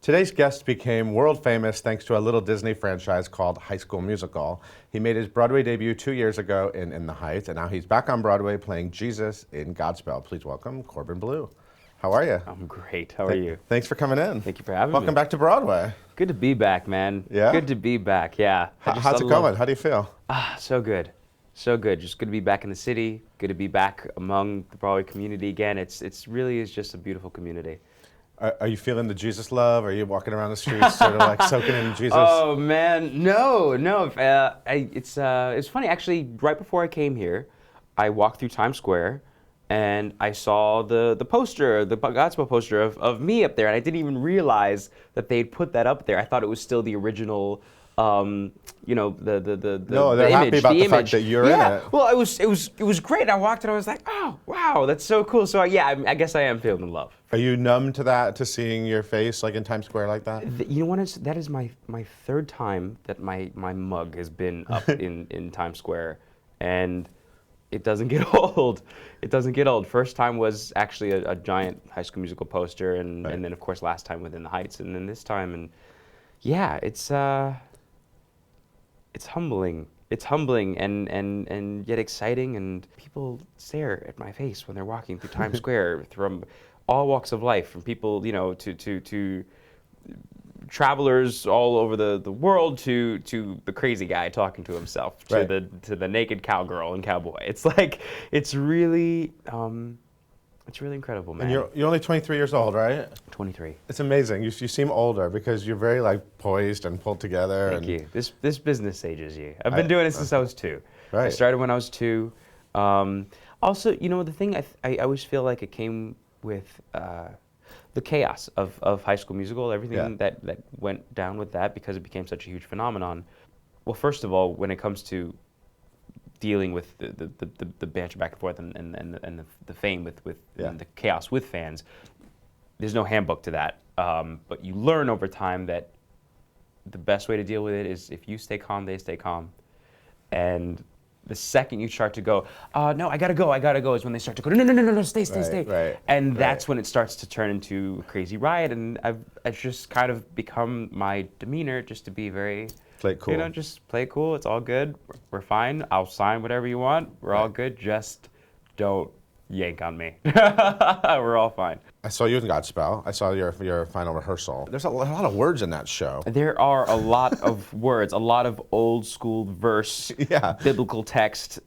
Today's guest became world famous thanks to a little Disney franchise called High School Musical. He made his Broadway debut 2 years ago in The Heights, and now he's back on Broadway playing Jesus in Godspell. Please welcome Corbin Bleu. How are you? I'm great. How are you? Thanks for coming in. Thank you for having me. Welcome back to Broadway. Good to be back, man. Yeah? Good to be back, yeah. How's it going? How do you feel? So good. So good. Just good to be back in the city. Good to be back among the Broadway community again. It's really is just a beautiful community. Are you feeling the Jesus love? Are you walking around the streets sort of like soaking in Jesus? Oh man, no. It's funny actually. Right before I came here, I walked through Times Square, and I saw the poster, the Godspell poster of me up there, and I didn't even realize that they'd put that up there. I thought it was still the original. The No, they're the happy image, about the image. fact that you're in it. Well, it was great. I walked and I was like, oh wow, that's so cool. So yeah, I guess I am feeling the love. Are you numb to that, to seeing your face like in Times Square like that? You know what? That is my third time that my mug has been up in Times Square, and it doesn't get old. It doesn't get old. First time was actually a giant High School Musical poster, and then of course last time within the Heights, and then this time, and yeah, it's humbling. It's humbling and yet exciting, and people stare at my face when they're walking through Times Square from all walks of life, from people, to travelers all over the world to the crazy guy talking to himself, to the naked cowgirl and cowboy. It's like it's really incredible, man. And you're only 23 years old, right? 23. It's amazing. You seem older because you're very like poised and pulled together. Thank you. This business ages you. I've been doing it since I was 2. Right. I started when I was 2. Also, the thing I always feel like it came with the chaos of High School Musical, everything that went down with that, because it became such a huge phenomenon. Well, first of all, when it comes to dealing with the banter back and forth and the fame with and the chaos with fans, there's no handbook to that. But you learn over time that the best way to deal with it is if you stay calm, they stay calm. And the second you start to go, no, I gotta go, is when they start to go, no, stay. Right, and that's when it starts to turn into a crazy riot. And it's just kind of become my demeanor, just to be very, play it cool. Just play it cool. It's all good. We're fine. I'll sign whatever you want. We're all good. Just don't yank on me. We're all fine. I saw you in Godspell. I saw your final rehearsal. There's a lot of words in that show. There are a lot of words, a lot of old school verse, biblical text.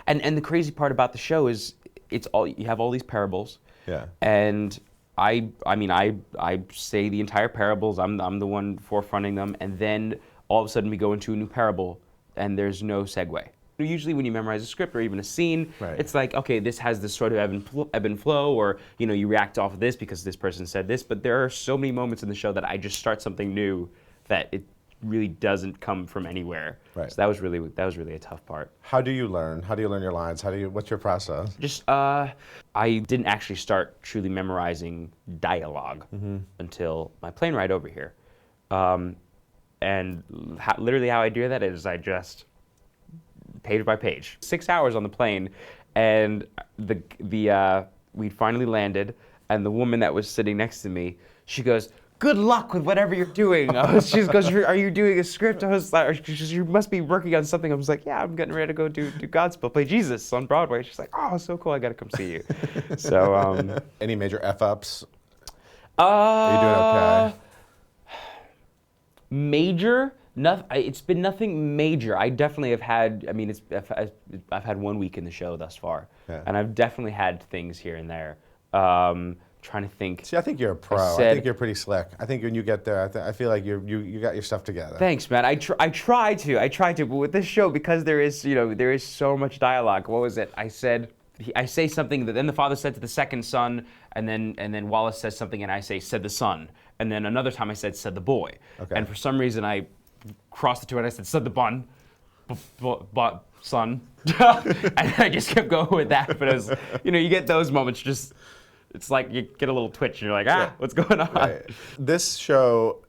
And the crazy part about the show is you have all these parables. Yeah. And I say the entire parables. I'm the one forefronting them, and then all of a sudden we go into a new parable, and there's no segue. Usually when you memorize a script or even a scene, it's like, okay, this has this sort of ebb and flow, or you react off of this because this person said this. But there are so many moments in the show that I just start something new that it really doesn't come from anywhere. Right. So that was really a tough part. How do you learn? How do you learn your lines? What's your process? Just I didn't actually start truly memorizing dialogue until my plane ride over here. And literally how I do that is I just page by page. 6 hours on the plane, and we'd finally landed, and the woman that was sitting next to me, she goes, "Good luck with whatever you're doing." She goes, "Are you doing a script?" I was like, "You must be working on something." I was like, "Yeah, I'm getting ready to go do Godspell, play Jesus on Broadway." She's like, "Oh, so cool! I got to come see you." So, any major f-ups? Are you doing okay? Major? It's been nothing major. I definitely have had. I mean, I've had 1 week in the show thus far, and I've definitely had things here and there. Trying to think. See, I think you're a pro. I think you're pretty slick. I think when you get there, I feel like you got your stuff together. Thanks, man. I try to, but with this show, because there is so much dialogue. What was it? I say something that then the father said to the second son, and then Wallace says something, and I said the son, and then another time I said the boy, and for some reason I crossed the two and I said the bun, son, and I just kept going with that. But it was, you get those moments, just it's like you get a little twitch and you're like, what's going on? Right. This show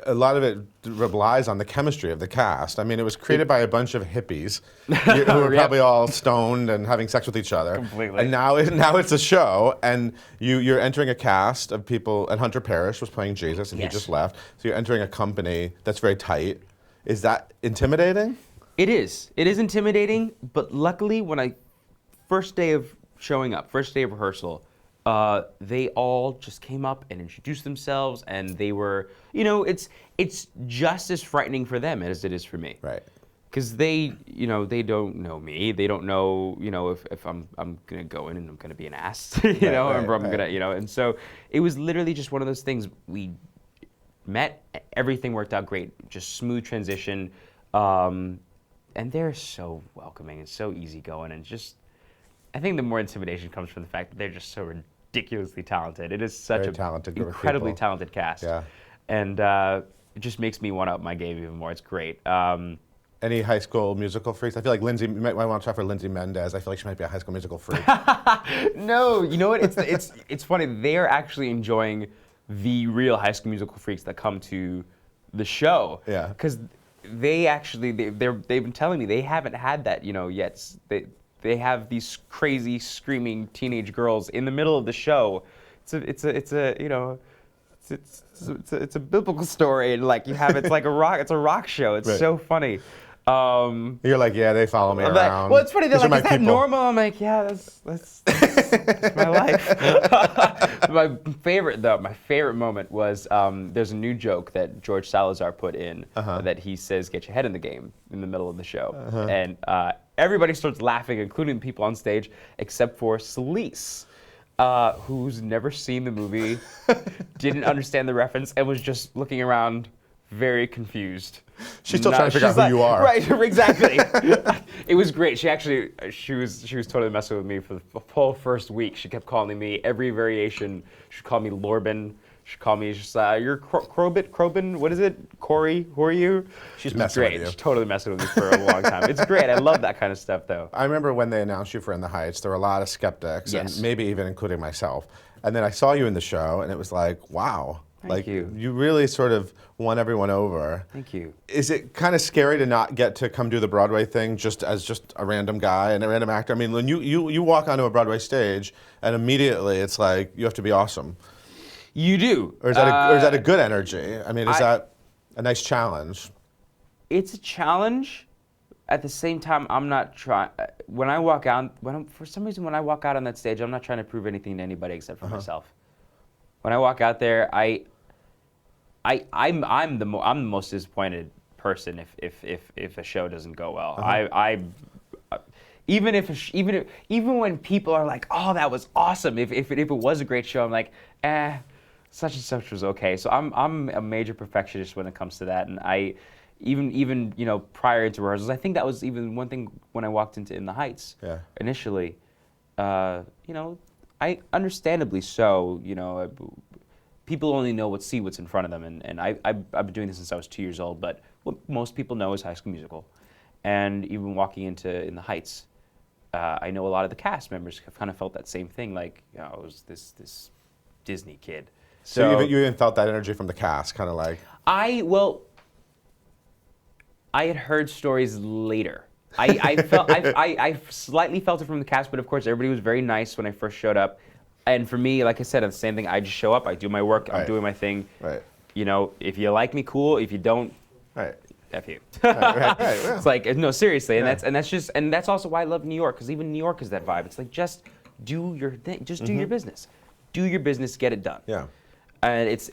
a lot of it relies on the chemistry of the cast. I mean, it was created by a bunch of hippies who were probably all stoned and having sex with each other. Completely. And now it's a show, and you're entering a cast of people, and Hunter Parrish was playing Jesus, and Yes. he just left. So you're entering a company that's very tight. Is that intimidating? It is. It is intimidating, but luckily when first day of showing up, first day of rehearsal, they all just came up and introduced themselves, and they were, it's just as frightening for them as it is for me. Right. Because they don't know me. They don't know, if I'm gonna go in and I'm gonna be an ass, or I'm gonna, And so it was literally just one of those things. We met, everything worked out great, just smooth transition, and they're so welcoming and so easygoing, and just. I think the more intimidation comes from the fact that they're just so ridiculously talented. It is such Very talented group of incredibly people. talented cast. Yeah. And it just makes me want to up my game even more. It's great. Any High School Musical freaks? I feel like Lindsay, you might want to try for Lindsay Mendez. I feel like she might be a High School Musical freak. No, you know what? It's funny. They are actually enjoying the real High School Musical freaks that come to the show. Yeah. Because they actually they've been telling me they haven't had that yet. They have these crazy screaming teenage girls in the middle of the show. It's a biblical story, and like it's like it's a rock show. It's Right. so funny. You're like, yeah, they follow me around. Well, it's funny. They're These are like, my is that people." normal? I'm like, yeah, that's my life. My favorite moment was there's a new joke that George Salazar put in that he says, "Get your head in the game" in the middle of the show, and everybody starts laughing, including the people on stage, except for Celise. Who's never seen the movie, didn't understand the reference, and was just looking around very confused. She's still trying to figure out who you are. Right, exactly. It was great. She was totally messing with me for the whole first week. She kept calling me every variation. She'd call me Lorbin. She'd call me just, you're Corbin, what is it? Corey, who are you? She's It was messing great. with you. She's totally messing with me for a long time. It's great. I love that kind of stuff, though. I remember when they announced you for In the Heights, there were a lot of skeptics, Yes. and maybe even including myself. And then I saw you in the show, and it was like, wow. Thank you. You really sort of won everyone over. Thank you. Is it kind of scary to not get to come do the Broadway thing just as a random guy and a random actor? I mean, when you walk onto a Broadway stage, and immediately it's like, you have to be awesome. You do. Or is that a good energy? I mean, is that a nice challenge? It's a challenge. At the same time, I'm not trying. When I walk out, for some reason, when I walk out on that stage, I'm not trying to prove anything to anybody except for myself. When I walk out there, I'm the most disappointed person if a show doesn't go well. Even when people are like, oh, that was awesome. If it was a great show, I'm like, such and such was okay. So I'm a major perfectionist when it comes to that, and I even prior to rehearsals, I think that was even one thing when I walked into In the Heights initially. I understandably so. People only know what's in front of them, and I've been doing this since I was 2 years old. But what most people know is High School Musical, and even walking into In the Heights, I know a lot of the cast members have kind of felt that same thing. Like, I was this Disney kid. So you even felt that energy from the cast, kind of like. I had heard stories later. I slightly felt it from the cast, but of course everybody was very nice when I first showed up. And for me, like I said, it's the same thing. I just show up, I do my work, I'm doing my thing. Right. If you like me, cool. If you don't, F you. Right. It's like, no, seriously, and that's also why I love New York, because even New York is that vibe. It's like, just do your thing, just do your business, get it done. Yeah. And it's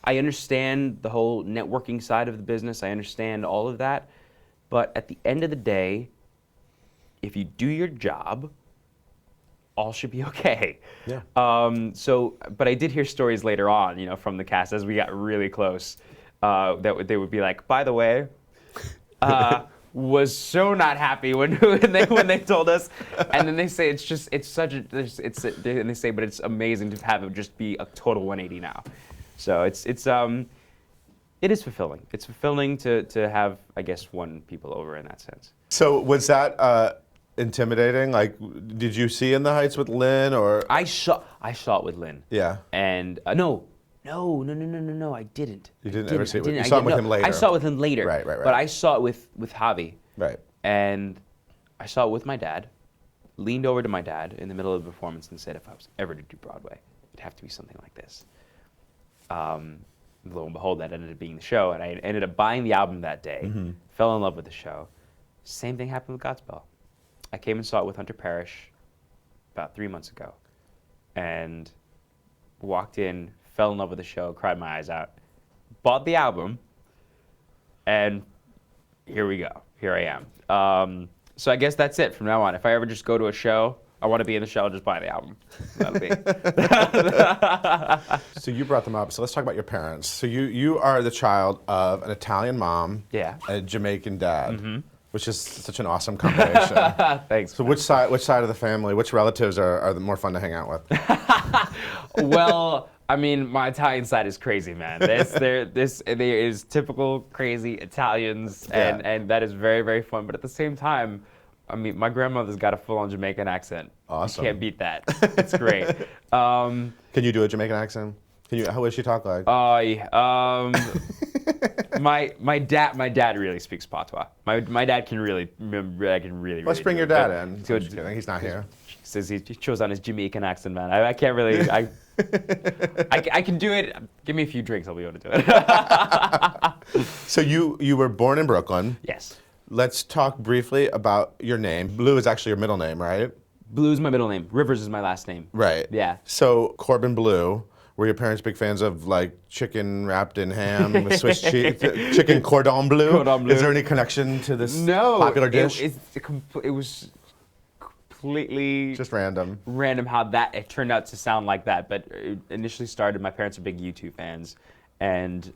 I understand the whole networking side of the business. I understand all of that, but at the end of the day, if you do your job, all should be okay. Yeah. But I did hear stories later on, from the cast as we got really close, that they would be like, by the way, was so not happy when they told us, and then they say and they say, but it's amazing to have it just be a total 180 now. So it is fulfilling. It's fulfilling to have, I guess, won people over in that sense. So was that intimidating? Like, did you see In the Heights with Lynn, or? I saw it with Lynn. Yeah. And no, No, I didn't. You didn't ever see it? I didn't. You saw it with him later? I saw it with him later. Right. But I saw it with Javi. Right. And I saw it with my dad, leaned over to my dad in the middle of the performance and said, if I was ever to do Broadway, it'd have to be something like this. Lo and behold, that ended up being the show, and I ended up buying the album that day, fell in love with the show. Same thing happened with Godspell. I came and saw it with Hunter Parrish about 3 months ago, and walked in, fell in love with the show, cried my eyes out, bought the album, and here we go. Here I am. So I guess that's it from now on. If I ever just go to a show, I want to be in the show, I'll just buy the album. That'll be. So you brought them up. So let's talk about your parents. So you are the child of an Italian mom, Yeah. and a Jamaican dad, which is such an awesome combination. Thanks. So which side of the family, which relatives are the more fun to hang out with? Well, I mean, my Italian side is crazy, man. There is typical crazy Italians, and that is very, very fun. But at the same time, I mean, my grandmother's got a full-on Jamaican accent. Awesome. You can't beat that. It's great. Can you do a Jamaican accent? How would she talk like? My dad really speaks patois. My dad can really Let's bring do your it, dad but in. good. I'm just kidding. He's not here. He says he chose on his Jamaican accent, man. I can't really. I can do it. Give me a few drinks, I'll be able to do it. So you were born in Brooklyn. Yes. Let's talk briefly about your name. Blue is actually your middle name, right? Blue is my middle name. Rivers is my last name. Right. Yeah. So Corbin Bleu, were your parents big fans of like chicken wrapped in ham with Swiss cheese, chicken cordon bleu? Cordon bleu. Is there any connection to this No. popular dish? It was completely Just random. random how it turned out to sound like that. But it initially started, my parents are big U2 fans, and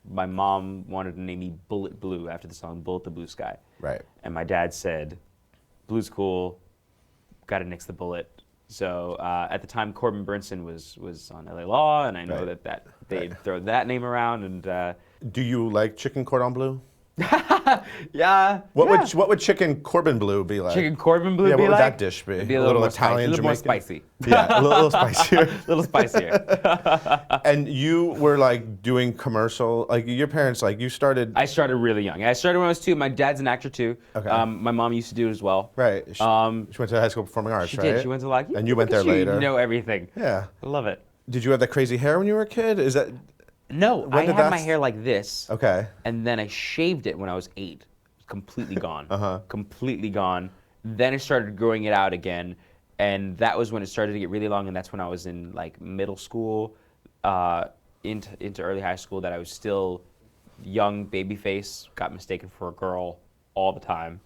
my mom wanted to name me Bullet Blue after the song Bullet the Blue Sky. Right. And my dad said, blue's cool, gotta nix the bullet. So at the time, Corbin Burnson was on LA Law, and I know Right. that they'd throw that name around. And Do you like chicken cordon bleu? yeah. What would chicken Corbin Bleu be like? Chicken Corbin Bleu Yeah, be what would like? that dish be? It'd be a A little more Italian, spicy, a little more Jamaican? spicy. Yeah, a little spicier. A little spicier. And you were like doing commercial, like your parents, like you started. I started really young. I started when I was 2. My dad's an actor too. Okay. My mom used to do it as well. Right. She went to high school performing arts, She right? did. She went to like. And you went look at there you, later. You know everything. Yeah. I love it. Did you have that crazy hair when you were a kid? Is that No, I did had that my s- hair like this. okay? And then I shaved it when I was 8. Completely gone. Uh-huh. Completely gone. Then I started growing it out again, and that was when it started to get really long. And that's when I was in like middle school, into early high school. That I was still young, baby face, got mistaken for a girl all the time.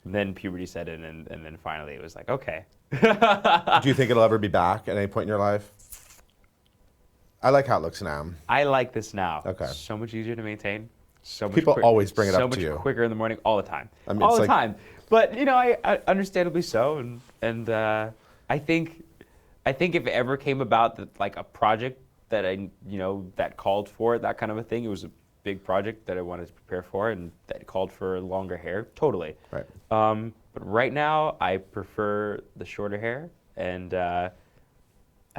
Then puberty set in, and then finally it was like, okay. Do you think it'll ever be back at any point in your life? I like how it looks now. I like this now. Okay. So much easier to maintain. So much People always bring it up to So you. much quicker in the morning, all the time. I mean, all it's the like- time. But you know, I understandably so, and I think if it ever came about that like a project that that called for it, that kind of a thing, it was a big project that I wanted to prepare for, and that called for longer hair. Totally. Right. But right now, I prefer the shorter hair, and I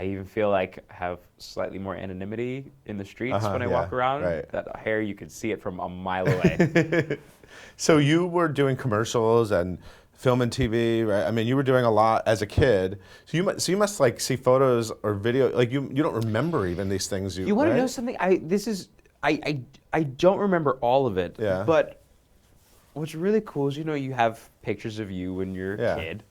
even feel like I have slightly more anonymity in the streets when I yeah, walk around. right. That hair, you could see it from a mile away. So you were doing commercials and film and TV, right? I mean, you were doing a lot as a kid. So you must like see photos or video. Like you don't remember even these things. You want right? to know something? I don't remember all of it. Yeah. But what's really cool is you have pictures of you when you're Yeah. a kid,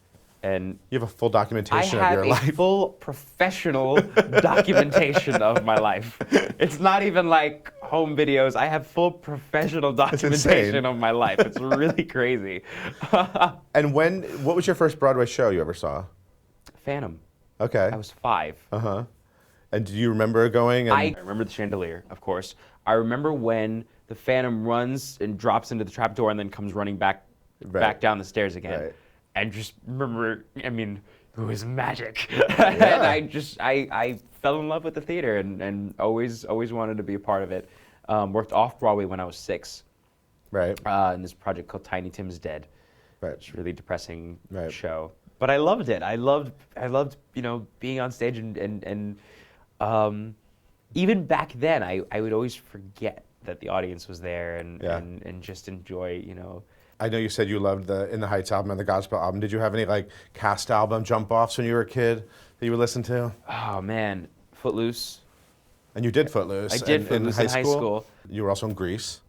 and You have a full I documentation of have your a life. full professional documentation of my life. It's not even like home videos. I have full professional insane. documentation of my life. It's really crazy. And what was your first Broadway show you ever saw? Phantom. Okay. I was 5. Uh-huh. And do you remember going? And I remember the chandelier, of course. I remember when the Phantom runs and drops into the trapdoor and then comes running back down the stairs again. Right. And just remember, I mean, it was magic. And I fell in love with the theater and always wanted to be a part of it. Worked off Broadway when I was 6 right. in this project called Tiny Tim's Dead. Right. It's a really depressing Right. show. But I loved it. I loved being on stage and even back then, I would always forget that the audience was there and, Yeah. and just enjoy, I know you said you loved the In the Heights album and the Godspell album. Did you have any like cast album jump offs when you were a kid that you would listen to? Oh man, Footloose. And you did Footloose. I did Footloose in high school. You were also in Grease.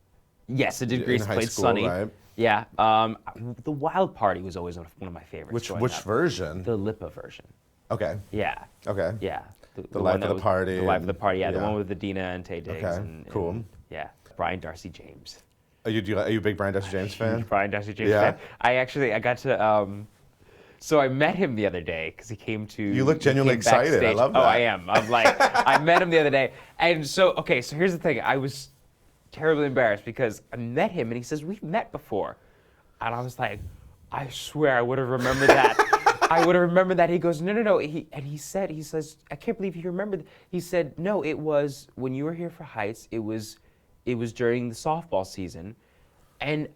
Yes, I did Grease, in high played school, Sonny. right? Yeah. The Wild Party was always one of my favorites. Which version? The Lipa version. Okay. Yeah. Okay. Yeah. The one Life that of the was- Party. The Life of the and- Party, yeah. The one with the Dina and Tay Diggs. Okay, And, cool. yeah. Brian Darcy James. Are you a big Brian Darcy James fan? Huge Brian Darcy James Yeah. fan. I got to, so I met him the other day because he came to. You look he genuinely came excited. I backstage. love Oh, that. I am. I'm like, I met him the other day. And so, okay, so here's the thing. I was terribly embarrassed because I met him and he says, we've met before. And I was like, I swear I would have remembered that. I would have remembered that. He goes, no. He says, I can't believe you remembered. He said, no, it was when you were here for Heights, it was during the softball season. And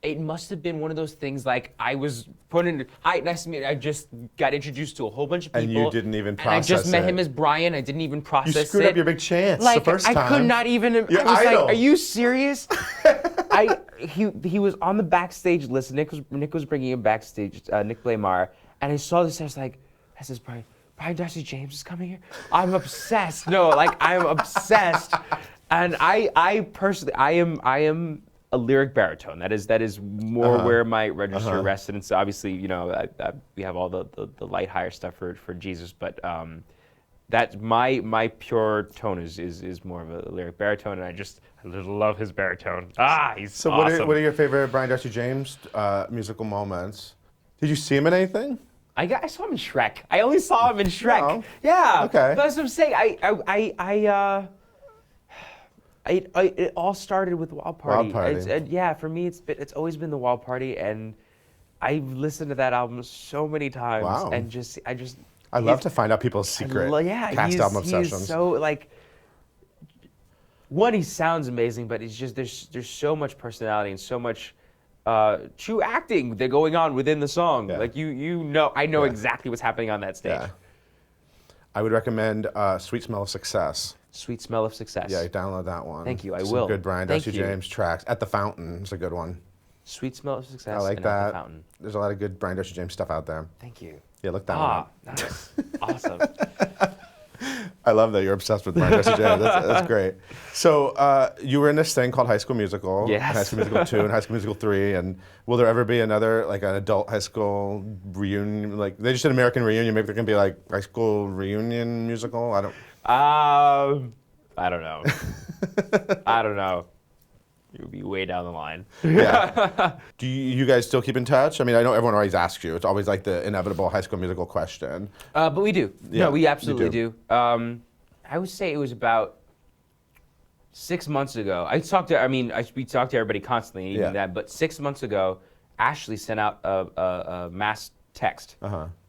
it must have been one of those things like I was put in, hi, nice to meet you. I just got introduced to a whole bunch of people. And you didn't even And I just process met it. him as Brian. I didn't even process it. You screwed up your big chance Like, the first time. I could not even, Your I was idol. like, are you serious? He was on the backstage list. Nick was bringing him backstage, Nick Blaymar, and I saw this. I was like, "This is Brian Darcy James is coming here." I'm obsessed. No, like I'm obsessed. And I personally, I am a lyric baritone. That is more where my register rested. And so obviously, we have all the light higher stuff for Jesus, but that's my pure tone is more of a lyric baritone, and I just love his baritone. He's So awesome. what are your favorite Brian Darcy James musical moments? Did you see him in anything? I saw him in Shrek. I only saw him in Shrek. No. Yeah. Okay. That's what I'm saying. It all started with Wild Party. Wild Party. Yeah, for me, it's always been the Wild Party, and I've listened to that album so many times. Wow. And I love to find out people's secret cast album obsessions. He's so like. One, he sounds amazing, but it's just there's so much personality and so much true acting that going on within the song. Yeah. Like I know exactly what's happening on that stage. Yeah. I would recommend Sweet Smell of Success. Sweet Smell of Success. Yeah, download that one. Thank you, I Some will. good Brian Thank Darcy you. James tracks. At the Fountain is a good one. Sweet Smell of Success. I like and At that. the Fountain. There's a lot of good Brian Darcy James stuff out there. Thank you. Yeah, look that one up. Nice. Awesome. I love that you're obsessed with Brian Darcy James. That's great. So you were in this thing called High School Musical. Yes. And High School Musical 2 and High School Musical 3. And will there ever be another, like an adult high school reunion? Like they just did American Reunion. Maybe there can be like high school reunion musical? I don't know. I don't know. You'll be way down the line. Yeah. Do you guys still keep in touch? I mean, I know everyone always asks you. It's always like the inevitable High School Musical question. But we do. Yeah, No, we you absolutely do. do. I would say it was about 6 months ago. We talk to everybody constantly, even Yeah. that. But 6 months ago, Ashley sent out a mass text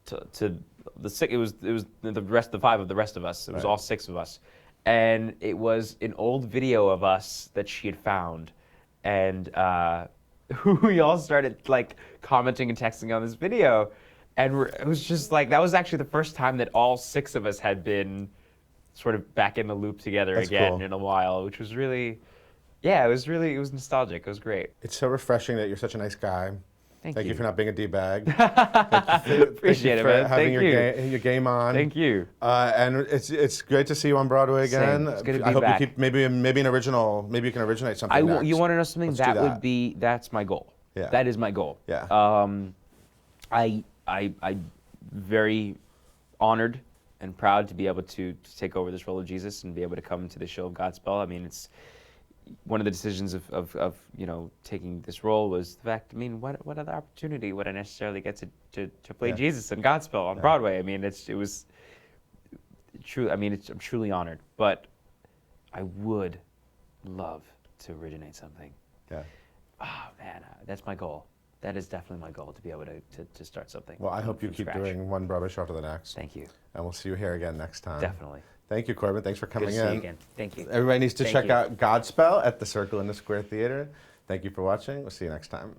to the six. It was the five of the rest of us. It was Right. all six of us, and it was an old video of us that she had found, and we all started like commenting and texting on this video, and it was just like that was actually the first time that all six of us had been sort of back in the loop together That's again cool. in a while, which was really, yeah, it was nostalgic. It was great. It's so refreshing that you're such a nice guy. Thank you you. for not being a D-bag. Appreciate it, for man. having Thank you. your game on. Thank you. And it's great to see you on Broadway again. Same. It's good to I be hope back. you keep maybe an original. Maybe you can originate something. Next. You want to know something? Let's do That that. would be, that's my goal. Yeah. That is my goal. Yeah. I very honored and proud to be able to take over this role of Jesus and be able to come to the show of Godspell. I mean, it's one of the decisions of taking this role was the fact. I mean, what other opportunity would I necessarily get to play Yeah. Jesus in Godspell on Broadway? I mean, it was true. I mean, I'm truly honored, but I would love to originate something. Yeah. Oh man, that's my goal. That is definitely my goal, to be able to start something. Well, I hope you from keep scratch. doing one Broadway show after the next. Thank you. And we'll see you here again next time. Definitely. Thank you, Corbin. Thanks for Good coming to see in. you again. Thank you. Everybody needs to Thank check you. out Godspell at the Circle in the Square Theater. Thank you for watching. We'll see you next time.